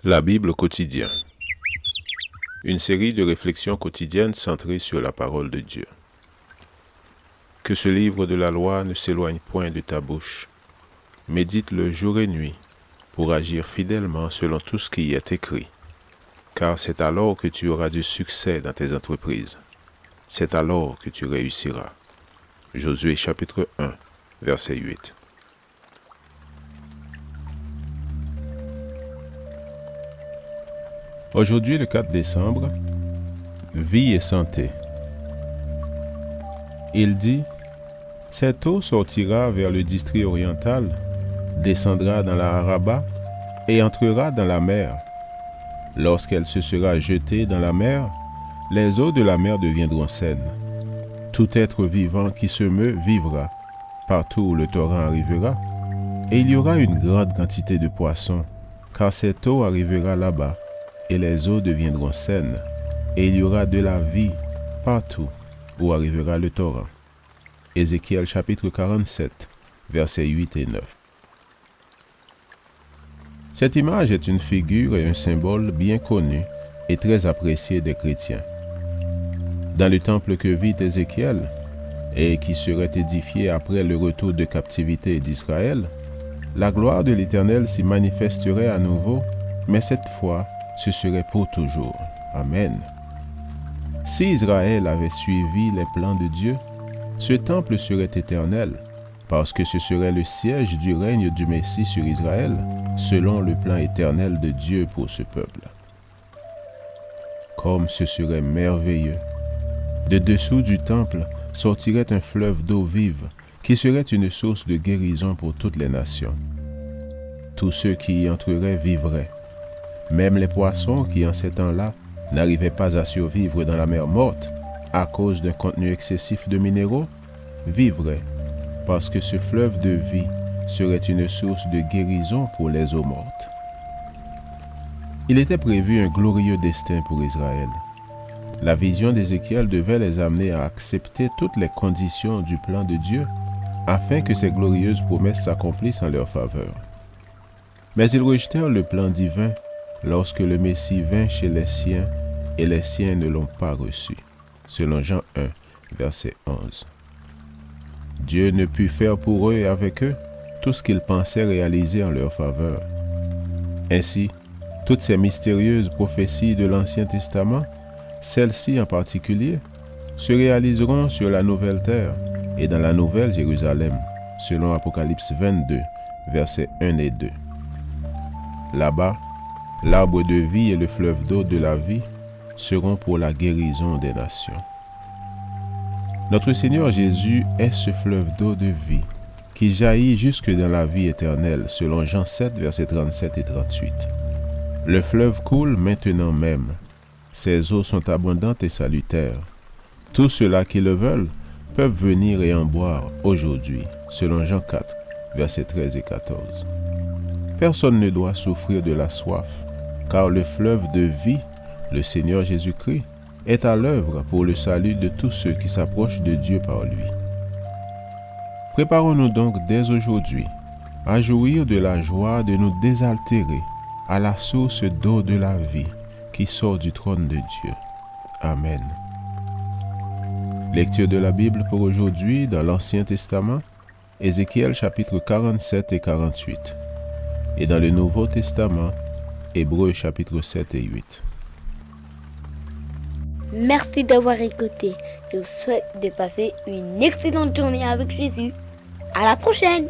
La Bible quotidien. Une série de réflexions quotidiennes centrées sur la parole de Dieu. Que ce livre de la loi ne s'éloigne point de ta bouche. Médite-le jour et nuit pour agir fidèlement selon tout ce qui y est écrit. Car c'est alors que tu auras du succès dans tes entreprises. C'est alors que tu réussiras. Josué chapitre 1, verset 8. Aujourd'hui, le 4 décembre, vie et santé. Il dit, « Cette eau sortira vers le district oriental, descendra dans la Araba et entrera dans la mer. Lorsqu'elle se sera jetée dans la mer, les eaux de la mer deviendront saines. Tout être vivant qui se meut vivra, partout où le torrent arrivera, et il y aura une grande quantité de poissons, car cette eau arrivera là-bas, et les eaux deviendront saines, et il y aura de la vie partout où arrivera le torrent. » Ézéchiel chapitre 47, versets 8 et 9. Cette image est une figure et un symbole bien connu et très apprécié des chrétiens. Dans le temple que vit Ézéchiel, et qui serait édifié après le retour de captivité d'Israël, la gloire de l'Éternel s'y manifesterait à nouveau, mais cette fois, ce serait pour toujours. Amen. Si Israël avait suivi les plans de Dieu, ce temple serait éternel, parce que ce serait le siège du règne du Messie sur Israël, selon le plan éternel de Dieu pour ce peuple. Comme ce serait merveilleux! De dessous du temple sortirait un fleuve d'eau vive, qui serait une source de guérison pour toutes les nations. Tous ceux qui y entreraient vivraient. Même les poissons qui, en ces temps-là, n'arrivaient pas à survivre dans la mer morte à cause d'un contenu excessif de minéraux, vivraient, parce que ce fleuve de vie serait une source de guérison pour les eaux mortes. Il était prévu un glorieux destin pour Israël. La vision d'Ézéchiel devait les amener à accepter toutes les conditions du plan de Dieu afin que ces glorieuses promesses s'accomplissent en leur faveur. Mais ils rejetèrent le plan divin lorsque le Messie vint chez les siens et les siens ne l'ont pas reçu, selon Jean 1, verset 11. Dieu ne put faire pour eux et avec eux tout ce qu'ils pensaient réaliser en leur faveur. Ainsi, toutes ces mystérieuses prophéties de l'Ancien Testament, celles-ci en particulier, se réaliseront sur la nouvelle terre et dans la nouvelle Jérusalem, selon Apocalypse 22, versets 1 et 2. Là-bas, l'arbre de vie et le fleuve d'eau de la vie seront pour la guérison des nations. Notre Seigneur Jésus est ce fleuve d'eau de vie qui jaillit jusque dans la vie éternelle, selon Jean 7, versets 37 et 38. Le fleuve coule maintenant même. Ses eaux sont abondantes et salutaires. Tous ceux-là qui le veulent peuvent venir et en boire aujourd'hui, selon Jean 4, versets 13 et 14. Personne ne doit souffrir de la soif, car le fleuve de vie, le Seigneur Jésus-Christ, est à l'œuvre pour le salut de tous ceux qui s'approchent de Dieu par lui. Préparons-nous donc dès aujourd'hui à jouir de la joie de nous désaltérer à la source d'eau de la vie qui sort du trône de Dieu. Amen. Lecture de la Bible pour aujourd'hui dans l'Ancien Testament, Ézéchiel chapitre 47 et 48. Et dans le Nouveau Testament, Hébreux chapitre 7 et 8. Merci d'avoir écouté. Je vous souhaite de passer une excellente journée avec Jésus. À la prochaine!